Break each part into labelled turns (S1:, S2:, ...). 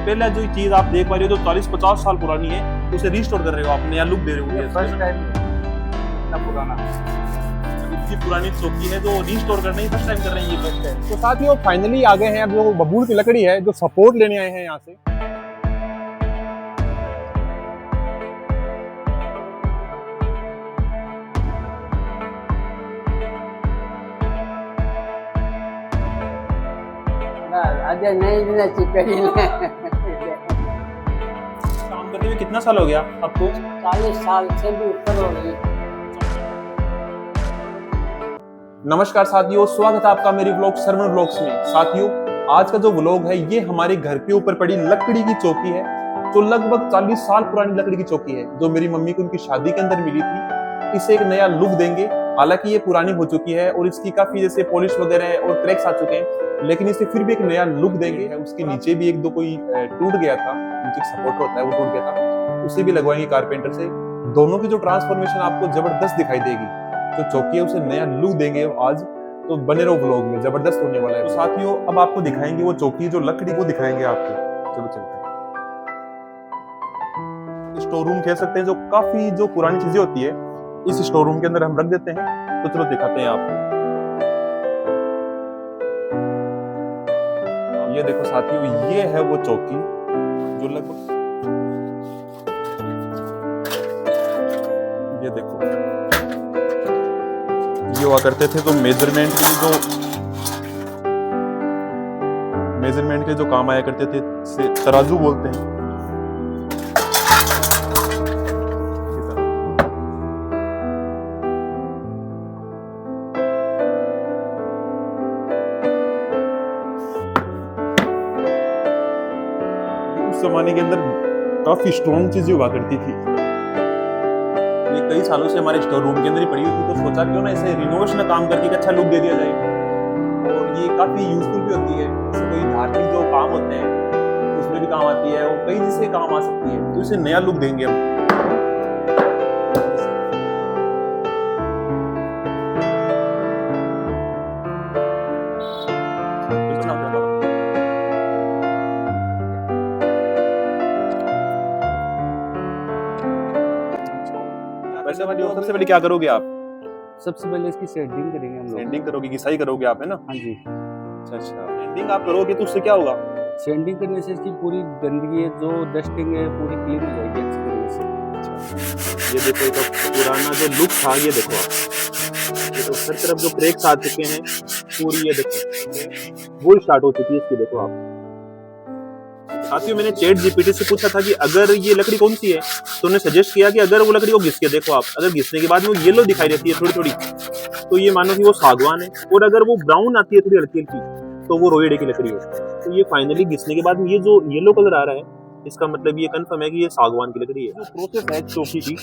S1: पहला जो चीज आप देख पा रहे हो जो 40-50 साल पुरानी है उसे रिस्टोर कर रहे हो, आप नया लुक दे रहे हो।
S2: फर्स्ट टाइम इतना पुराना
S1: इतनी पुरानी चौकी है जो रिस्टोर करना ही फर्स्ट टाइम कर रहे हैं ये फर्स्ट टाइम।
S3: तो साथियों फाइनली आ गए हैं अब जो बबूल की लकड़ी है जो सपोर्ट लेने आए हैं यहाँ से।
S2: आज नहीं बिना चिपड़ी
S1: काम करते हुए कितना साल हो गया आपको?
S2: 40 साल से भी ऊपर हो गई।
S3: नमस्कार साथियों, स्वागत है आपका मेरी व्लॉग सरवण व्लॉग्स में। साथियों आज का जो व्लॉग है ये हमारे घर के ऊपर पड़ी लकड़ी की चौकी है जो लगभग 40 साल पुरानी लकड़ी की चौकी है जो मेरी मम्मी को उनकी शादी के अंदर मिली थी। इसे एक नया लुक देंगे। हालांकि ये पुरानी हो चुकी है और इसकी काफी जैसे पॉलिश वगैरह और क्रैक्स आ चुके हैं, लेकिन इसे फिर भी एक नया लुक देंगे। उसके नीचे भी एक दो कोई टूट गया था, नीचे सपोर्ट होता है वो टूट गया था, उसे भी लगवाएंगे कारपेंटर से। दोनों की जो ट्रांसफॉर्मेशन आपको जबरदस्त दिखाई देगी। जो चौकी है उसे नया लुक देंगे आज, तो बने रहो व्लॉग में, जबरदस्त होने वाला है। तो साथियों अब आपको दिखाएंगे वो चौकी जो लकड़ी को दिखाएंगे आपको। चलो चलते हैं। स्टोर रूम कह सकते हैं जो काफी जो पुरानी चीजें होती है इस स्टोर रूम के अंदर हम रख देते हैं। तो चलो दिखाते हैं आपको। ये देखो साथियों, ये है वो चौकी जो लगभग, ये देखो ये हुआ करते थे तो मेजरमेंट के जो काम आया करते थे से तराजू बोलते हैं। उस जमाने के अंदर काफी स्ट्रॉन्ग चीजें हुआ करती थी। ये कई सालों से हमारे स्टोर रूम के अंदर ही पड़ी हुई थी, तो सोचा क्यों ना इसे रिनोवेशन का काम करके एक अच्छा लुक दे दिया जाए। और ये काफी यूजफुल भी होती है, जैसे कोई धार्मिक जो काम होते हैं उसमें भी काम आती है और कई चीजें काम आ सकती है, तो इसे नया लुक देंगे हम। वैसे सबसे पहले क्या करोगे आप?
S2: सबसे पहले इसकी सेटिंग करेंगे हम लोग।
S3: सैंडिंग करोगे, घिसाई करोगे आप, है ना?
S2: हाँ जी।
S3: अच्छा सैंडिंग आप करोगे तो उससे क्या होगा?
S2: सेंडिंग करने से इसकी पूरी गंदगी है जो डस्टिंग है पूरी क्लीन हो जाएगी अच्छी तरीके से।
S3: ये देखो तो पुराना जो लुक था ये देखो आप, ये तो हर तरफ जो क्रैक्स आ चुके हैं पूरी, ये देखो वो स्टार्ट हो चुकी है इसकी, देखो आप। साथियों मैंने चैट जीपीटी से पूछा था कि अगर ये लकड़ी कौन सी है, तो उन्होंने सजेस्ट किया कि अगर वो लकड़ी को घिस के देखो आप, अगर घिसने के बाद में वो येलो दिखाई देती है थोड़ी थोड़ी, तो ये मानो कि वो सागवान है। और अगर वो ब्राउन आती है थोड़ी हल्की हल्की, तो वो रोएडे की लकड़ी है। तो ये फाइनली घिसने के बाद में ये जो येलो कलर आ रहा है, इसका मतलब ये कंफर्म है कि ये सागवान की लकड़ी है। जो प्रोसेस है चौकी की,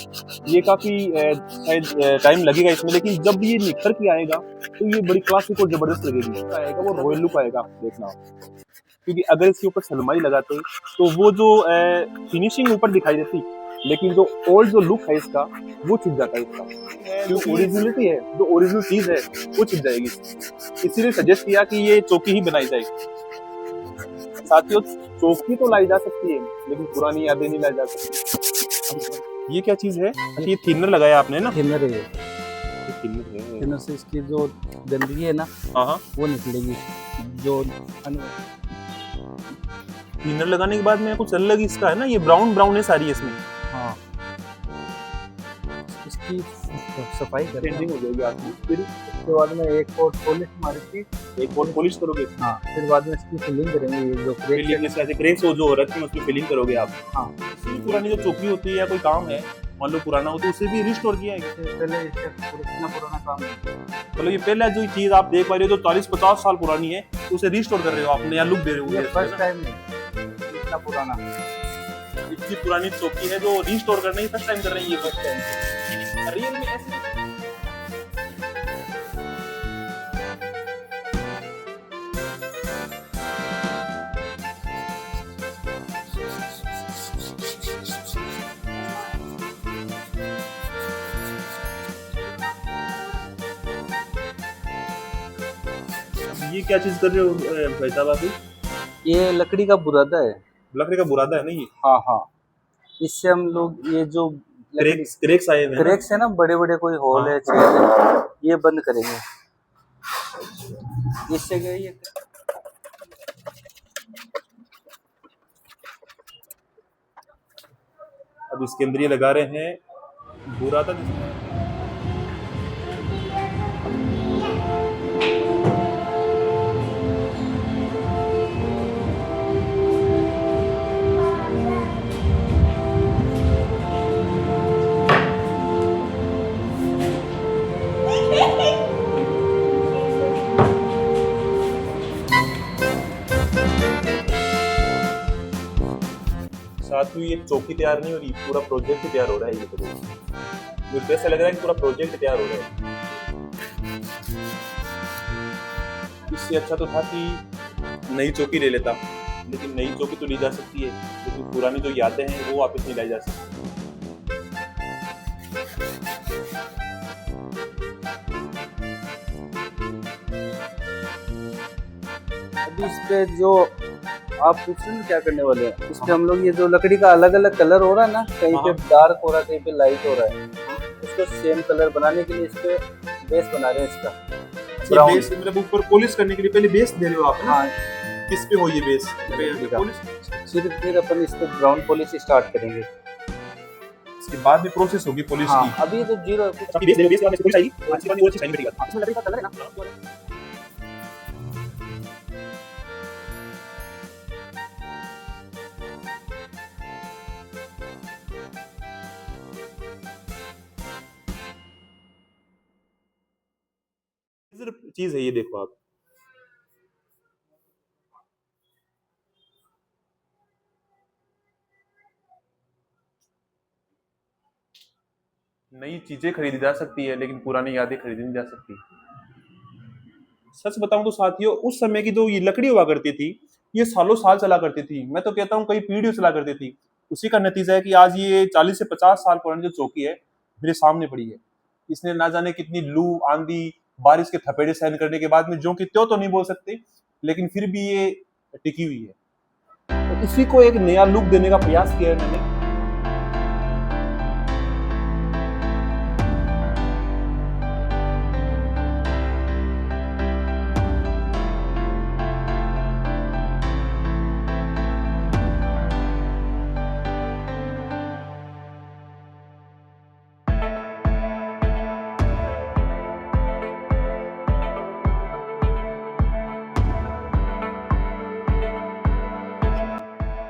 S3: ये काफी शायद टाइम लगेगा इसमें, लेकिन जब ये निखर के आएगा तो ये बड़ी क्लासिक और जबरदस्त लगेगी। आएगा वो रॉयल लुक आएगा, देखना। क्योंकि अगर इसके ऊपर सनमाई लगाते तो वो जो फिनिशिंग ऊपर दिखाई देती, लेकिन जो ओल्ड जो लुक है इसका वो छिप जाता है इसका। जो ओरिजिनलिटी है, जो ओरिजिनल चीज है वो छिप जाएगी। इसीलिए सजेस्ट किया कि ये चौकी ही बनाई जाएगी। साथियों चौकी तो लाई जा सकती है लेकिन पुरानी यादें नहीं लाई जा सकती। ये क्या चीज है? ये थिनर लगाया आपने ना?
S2: थिनर है।
S3: थिनर है।
S2: थिनर से इसकी जो गंदगी है ना
S3: हाँ
S2: वो निकलेगी। जो
S3: थिनर लगाने के बाद में कुछ अलग इसका है ना, ये ब्राउन ब्राउन है सारी इसमें।
S2: हाँ इसकी सफाई
S3: पेंटिंग
S2: करेंगे।
S3: हो जाएगी आपकी। फिर
S2: उसके बाद में एक कोट पॉलिश मारी थी।
S3: एक और पॉलिश करोगे?
S2: हाँ फिर बाद में इसकी फिलिंग करेंगे। ये जो
S3: फिलिंग जैसे ऐसे क्रैक्स हो जो हो रखे हैं उसमें फिलिंग करोगे आप।
S2: हाँ
S3: पुरानी जो चौकी होती है या कोई काम है मान लो पुराना हो तो उसे भी रिस्टोर किया है।
S2: पहले इसका पुराना काम है।
S3: मतलब ये पहला जो चीज आप देख पा रहे हो जो 40-50 साल पुरानी है उसे रिस्टोर कर रहे हो आप, नया लुक दे रहे
S2: ये
S3: हो।
S2: फर्स्ट टाइम है इतना पुराना।
S3: इतनी पुरानी चौकी है जो रिस्टोर करना ही फर्स्ट टाइम कर रहे हैं ये फर्स्ट टाइम। रियल में ऐसे ये क्या चीज कर रहे हो भाई साहब आप?
S2: ये लकड़ी का बुरादा है
S1: लकड़ी का बुरादा है ना ये।
S2: हाँ हाँ, इससे हम लोग ये जो
S1: क्रेक्स क्रेक्स आए हुए हैं ना।
S2: क्रैक्स है ना, बड़े बड़े कोई होल
S1: हाँ।
S2: है, छेद है, ये बंद करेंगे। इससे क्या है, ये
S1: अब इसके अंदर ये लगा रहे हैं बुरादा। साथ में ये चौकी तैयार नहीं हो रही, पूरा प्रोजेक्ट तैयार हो रहा है। ये तो मुझे ऐसा लग रहा है कि पूरा प्रोजेक्ट तैयार हो रहा है। इससे अच्छा तो था कि नई चौकी ले लेता, लेकिन नई चौकी तो ली जा सकती है, लेकिन पुरानी जो यादें हैं वो वापस नहीं लाई जा सकती।
S2: अभी इस पे जो आप पूछ रहे हैं क्या करने वाले हैं, इस पे हम लोग ये जो लकड़ी का अलग अलग कलर हो रहा है ना, कहीं पे डार्क हो रहा है, कहीं पे लाइट हो रहा है, उसको सेम कलर बनाने के लिए इस पे बेस बना रहे हैं इसका।
S1: ये बेस मतलब ऊपर पॉलिश करने के लिए पहले बेस दे रहे हो आप ना?
S2: हाँ,
S1: किस पे हो ये बेस?
S2: पॉलिश फिर अपन इस पे ब्राउन पॉलिश स्टार्ट करेंगे।
S1: इसके बाद में प्रोसेस होगी पॉलिश
S2: हाँ,
S1: की।
S2: अभी तो जीरो
S1: अभी बेस के बाद में पॉलिश आएगी, इसके बाद में और अच्छी शाइनिंग मिलेगी।
S2: इसमें लकड़ी का कलर है ना।
S1: चीज है ये, देखो आप। नई चीजें खरीदी जा सकती है, लेकिन पुरानी यादें खरीदी नहीं जा सकती। सच बताऊं तो साथियों, उस समय की जो ये लकड़ी हुआ करती थी, ये सालों साल चला करती थी। मैं तो कहता हूँ कई पीढ़ियों चला करती थी। उसी का नतीजा है कि आज ये 40 से 50 साल पुरानी जो चौकी है मेरे सामने पड़ी है। इसने ना जाने कितनी लू, आंधी, बारिश के थपेड़े सहन करने के बाद में, जो कि त्यों तो नहीं बोल सकते, लेकिन फिर भी ये टिकी हुई है। तो इसी को एक नया लुक देने का प्रयास किया है मैंने।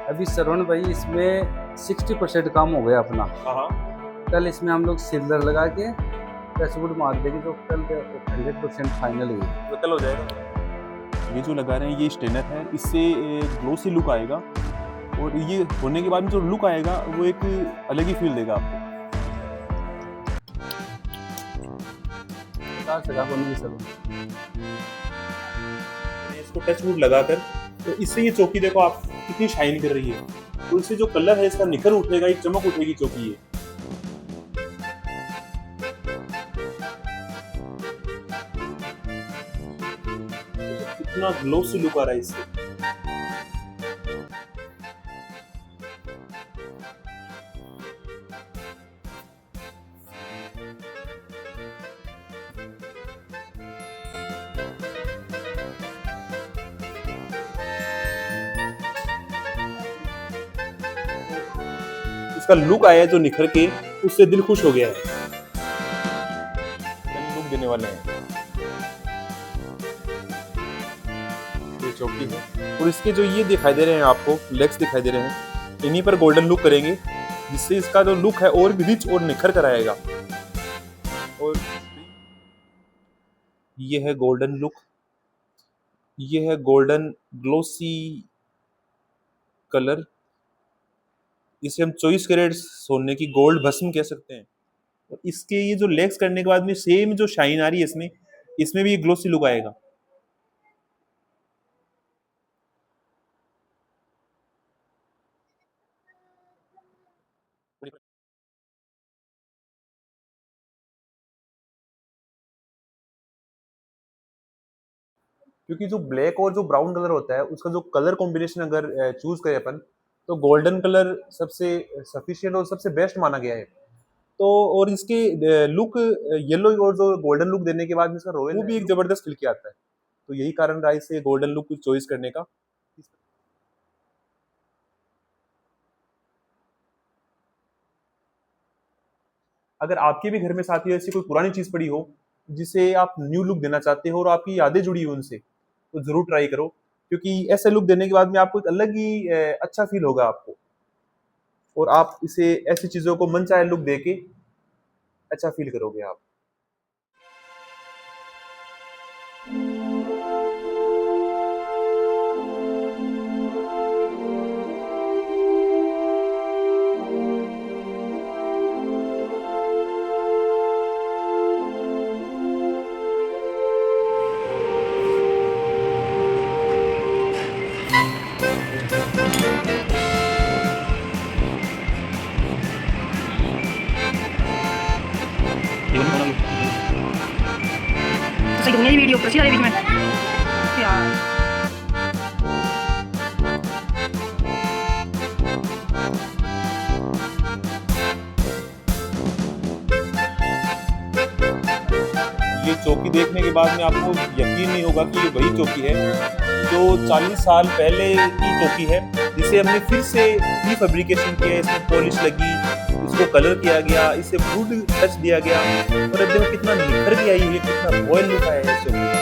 S2: अभी श्रवण भाई इसमें 60% काम हो गया अपना।
S1: हाँ,
S2: कल इसमें हम लोग सिल्वर लगा के टचवुड मार देंगे, तो कल 100% फाइनल हुई।
S1: तो कल हो जाएगा। ये जो लगा रहे हैं ये स्टेनर है, इससे ग्लोसी लुक आएगा, और ये होने के बाद में जो लुक आएगा वो एक अलग ही फील देगा आपको। मैंने इसको टचवुड लगाकर, तो इससे ये चौकी देखो आप कितनी शाइन कर रही है, तो इससे जो कलर है इसका निखर उठेगा, एक चमक उठेगी चौकी ये। कितना ग्लोसी लुक आ रहा है इससे। इसका लुक आया जो निखर के, उससे दिल खुश हो गया है। लुक देने वाले हैं ये चौकी है, और इसके जो ये दिखाई दे रहे हैं आपको लेग्स दिखाई दे रहे हैं, इन्हीं पर गोल्डन लुक करेंगे, जिससे इसका जो लुक है और भी रिच और निखर कर आएगा। और ये है गोल्डन लुक, ये है गोल्डन ग्लोसी कलर। इसे हम 24 कैरेट सोने की गोल्ड भस्म कह सकते हैं। और इसके ये जो लेग्स करने के बाद में सेम जो शाइन आ रही है इसमें, इसमें भी ग्लोसी लुक आएगा। क्योंकि जो ब्लैक और जो ब्राउन कलर होता है, उसका जो कलर कॉम्बिनेशन अगर चूज करें अपन, तो गोल्डन कलर सबसे सफिशिएंट और सबसे बेस्ट माना गया है। तो और इसके लुक येलो और जो गोल्डन लुक देने के बाद इसका रॉयल वो भी एक जबरदस्त खिल के आता है। तो यही कारण रहा इसे गोल्डन लुक चॉइस करने का। अगर आपके भी घर में साथियों ऐसी कोई पुरानी चीज पड़ी हो जिसे आप न्यू लुक देना चाहते हो और आपकी यादें जुड़ी हो उनसे, तो जरूर ट्राई करो, क्योंकि ऐसे लुक देने के बाद में आपको एक अलग ही अच्छा फील होगा आपको, और आप इसे ऐसी चीजों को मन चाहे लुक देके अच्छा फील करोगे आप।
S4: Saya punya ini video terus ada di mana? Ya.
S1: ये चौकी देखने के बाद में आपको यकीन नहीं होगा कि ये वही चौकी है जो 40 साल पहले की चौकी है, जिसे हमने फिर से रीफैब्रिकेशन किया, इसमें पॉलिश लगी, इसको कलर किया गया, इसे वुड टच दिया गया, और अब देखो कितना निखर के आई है, कितना रॉयल लुक आया है इस चौकी का।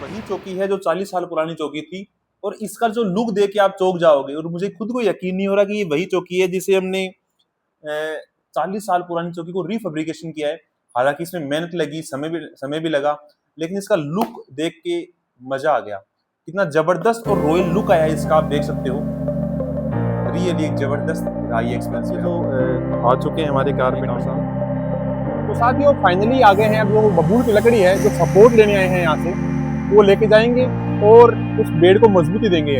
S1: वही चौकी है जो 40 साल पुरानी चौकी थी, और इसका जो लुक देख के आप चौंक जाओगे, और मुझे खुद को यकीन नहीं हो रहा कि ये वही चौकी है जिसे हमने 40 साल पुरानी चौकी को रीफैब्रिकेशन किया है। हालांकि इसमें मेहनत लगी, समय भी लगा, लेकिन इसका लुक देख के मजा आ गया। कितना जबरदस्त और रॉयल लुक आया है इसका, आप देख सकते हो। रियली एक जबरदस्त रहा ये एक्सपीरियंस।
S3: तो आ चुके हैं हमारे कारपेंटर साहब।
S1: तो साथियों फाइनली आ गए हैं, अब जो बबूल की लकड़ी है जो सपोर्ट लेने आए हैं यहाँ से, वो लेके जाएंगे और उस बेड को मजबूती देंगे।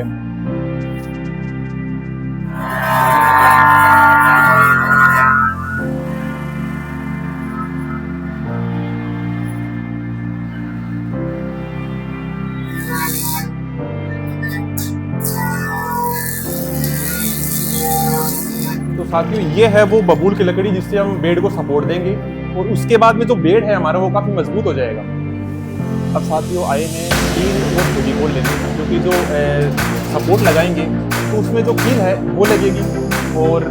S1: तो साथियों ये है वो बबूल की लकड़ी जिससे हम बेड को सपोर्ट देंगे, और उसके बाद में जो बेड है हमारा वो काफी मजबूत हो जाएगा। अब साथियों आए हैं कील और फेविकोल लेने, क्योंकि जो सपोर्ट लगाएंगे तो उसमें जो कील है वो लगेगी और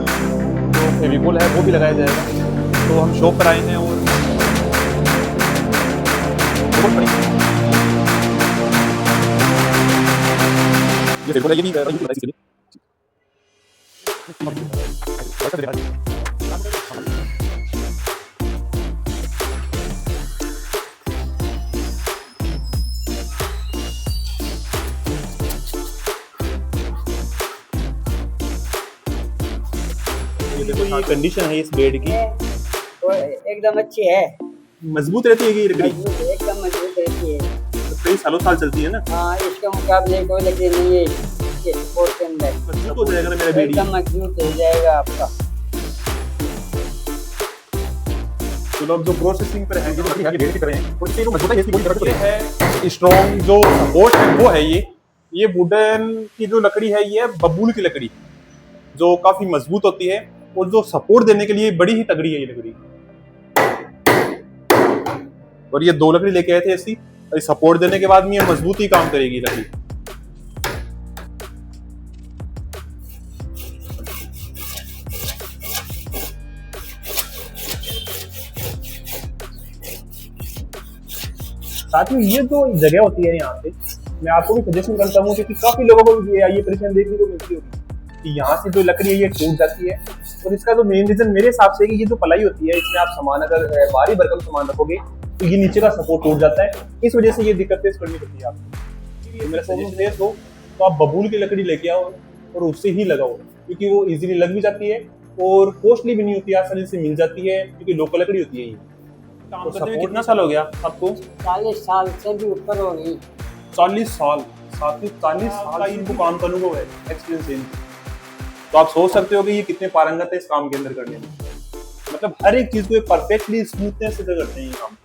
S1: जो फेविकोल है वो भी लगाया जाएगा। तो हम शॉप पर आए हैं और ये फेविकोल है, ये भी ये कंडीशन है इस बेड की,
S4: तो एकदम अच्छी है,
S1: मजबूत रहती है ये लकड़ी,
S4: एकदम मजबूत रहती है।
S1: तो कई सालों चलती है ना।
S4: हाँ, इसके मुकाबले कोई लकड़ी नहीं है इसके सपोर्ट के अंदर।
S1: मजबूत हो जाएगा ना मेरा बेड,
S4: एकदम मजबूत हो जाएगा आपका।
S1: चलो अब जो प्रोसेसिंग पर है, ये है स्ट्रॉन्ग जो सपोर्ट है वो है ये वुडन की जो लकड़ी है ये बबूल की लकड़ी जो काफी मजबूत होती है, और जो सपोर्ट देने के लिए बड़ी ही तगड़ी है ये लकड़ी। और ये 2 लकड़ी लेके आए थे ऐसी, सपोर्ट देने के बाद में ये मजबूत ही काम करेगी लकड़ी। साथ में ये जो जगह होती है यहाँ पे, मैं आपको भी सजेशन करता हूँ क्योंकि काफी लोगों को ये परेशानी देखने को मिलती होगी कि यहाँ से जो लकड़ी है ये टूट जाती है। और इसका जो मेन रीजन मेरे हिसाब से कि ये जो पलाई होती है, इसमें आप सामान अगर भारी भरकम सामान रखोगे तो ये नीचे का सपोर्ट टूट जाता है, इस वजह से ये दिक्कत फेस करनी पड़ती है आपको। तो मेरा सजेशन हो तो आप बबूल की लकड़ी लेके आओ और उससे ही लगाओ, क्योंकि वो इजीली लग भी जाती है और कॉस्टली भी नहीं होती, आसानी से मिल जाती है क्योंकि लोकल लकड़ी होती है ये। काम करते हुए कितना साल हो गया आपको?
S4: 40 साल से भी ऊपर हो गई।
S1: 40 साल, साथ ही 40 साल का इनको काम का अनुभव है, एक्सपीरियंस है इनको। तो आप सोच सकते हो कि ये कितने पारंगत है इस काम के अंदर करने में। मतलब हर एक चीज को परफेक्टली स्मूथनेस से करते हैं ये काम।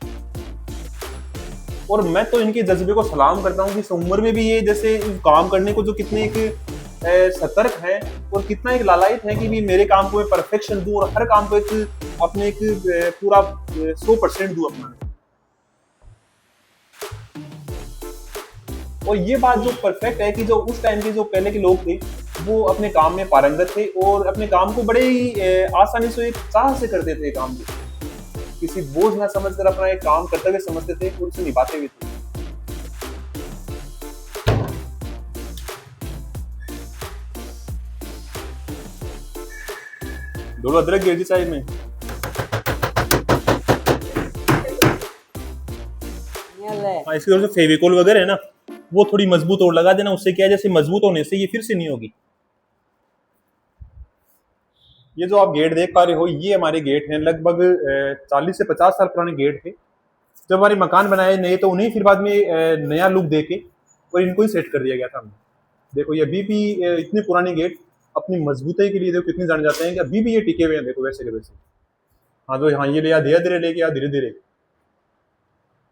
S1: और मैं तो इनके जज्बे को सलाम करता हूँ कि इस उम्र में भी ये जैसे काम करने को जो कितने एक सतर्क है और कितना एक लालायित है कि भी मेरे काम को मैं परफेक्शन दूं और हर काम को एक अपने एक पूरा 100% दूं अपना। और ये बात जो परफेक्ट है कि जो उस टाइम के जो पहले के लोग थे वो अपने काम में पारंगत थे और अपने काम को बड़े ही आसानी से एक चाह से करते थे काम को, किसी बोझ ना समझकर अपना एक काम करते हुए समझते थे और उसे निभाते हुए थे। दोनों अदरक गिर साइड में हाँ, इसकी वजह से फेविकोल वगैरह है ना वो थोड़ी मजबूत और लगा देना, उससे क्या है जैसे मजबूत होने से ये फिर से नहीं होगी। ये जो आप गेट देख पा रहे हो ये हमारे गेट हैं, लगभग 40 से 50 साल पुराने गेट थे। जब हमारे मकान बनाए नए तो उन्हें फिर बाद में नया लुक देके और इनको ही सेट कर दिया गया था हमने। देखो ये अभी भी इतने पुराने गेट अपनी मजबूती के लिए देखो कितने जाने जाते हैं कि अभी भी ये टिके हुए हैं, देखो वैसे के वैसे। हाँ तो हाँ ये ले धीरे धीरे लेके आओ, धीरे धीरे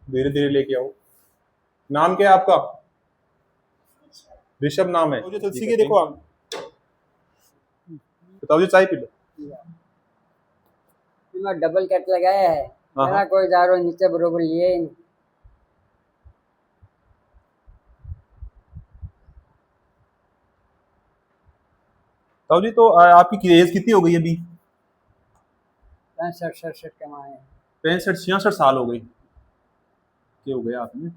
S1: धीरे धीरे लेके आओ। नाम क्या है आपका? ऋषभ नाम है। मुझे तुलसी के देखो आप बताओ जी, चाय पी लो।
S4: मैं डबल कट लगाया है, मेरा कोई दारो नीचे बरोबर लिए ही नहीं।
S1: ताऊ जी तो आपकी एज कितनी हो गई अभी?
S4: 65-67 कमाए।
S1: 65-66 साल हो गई के हो गए आपने।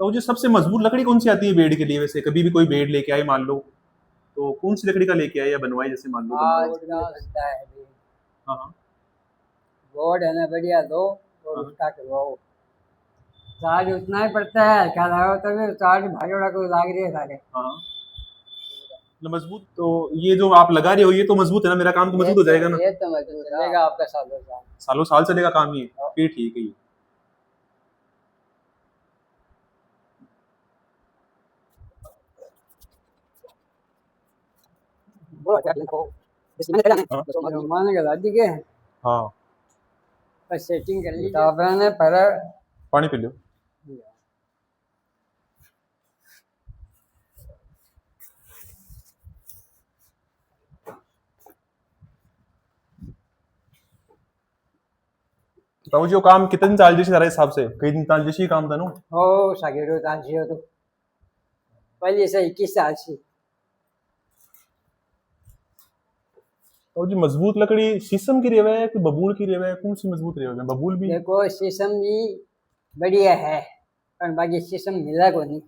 S1: तो जी सबसे मजबूत लकड़ी कौन सी आती है बेड के लिए? वैसे कभी भी कोई बेड लेके आए मान लो तो कौन सी लकड़ी का लेके आए या बनवाए, जैसे मान लो
S4: बनता है
S1: हाँ
S4: बोर्ड है ना बढ़िया दो और उसका करवाओ। चार्ज उतना ही पड़ता है, क्या लगाओ तभी चार्ज भारी वाला को लाग रही है सारे।
S1: हाँ मजबूत। तो ये जो आप लगा रहे हो ये तो मजबूत है ना, मेरा काम तो मजबूत हो जाएगा ना?
S4: ये तो मजबूत चलेगा आपका सालों साल।
S1: सालों साल चलेगा काम ये, फिर ठीक है ये।
S4: मान के दादी के
S1: हाँ
S4: बस सेटिंग कर ली आपने पर
S1: पानी पी लो। तो जो काम कितने साल जैसे सारे हिसाब से कई दिन साल जैसे ही काम था ना
S4: हो सागेरो ताजियो तो पहले से 21 साल से।
S1: तो जी मजबूत लकड़ी शीशम की रेवा है कि बबूल की रेवा है? कौन सी मजबूत रेवा है? बबूल भी
S4: देखो शीशम भी बढ़िया है पर बाकी शीशम मिला को नहीं।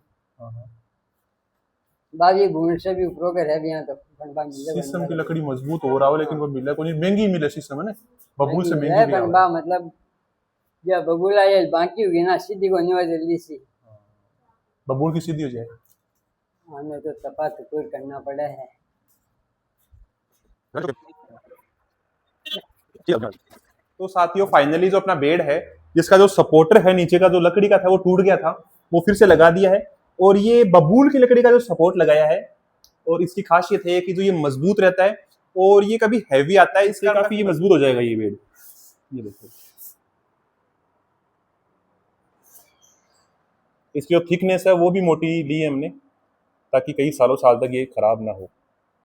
S4: बाकी गुण से भी ऊपर के रह भी यहाँ तो बनबा मिले।
S1: शीशम की लकड़ी मजबूत हो रहा हो लेकिन वो मिला को नहीं, महंगी मिले शीशम है ना, बबूल से महंगी भी
S4: बनबा मतलब जब बबूला ये बाकी होगी ना सीधी को नहीं जल्दी सी
S1: बबूल की सीधी हो जाए।
S4: हमें तो तपा टुकुर करना पड़ा है।
S1: तो साथियों फाइनली जो अपना बेड है जिसका जो सपोर्टर है नीचे का जो लकड़ी का था वो टूट गया था, वो फिर से लगा दिया है और ये बबूल की लकड़ी का जो सपोर्ट लगाया है। और इसकी खासियत है कि जो ये मजबूत रहता है और ये कभी हैवी आता है, इससे काफी ये मजबूत हो जाएगा ये बेड। ये देखो इसकी जो थिकनेस है वो भी मोटी ली है हमने ताकि कई सालों साल तक ये खराब ना हो।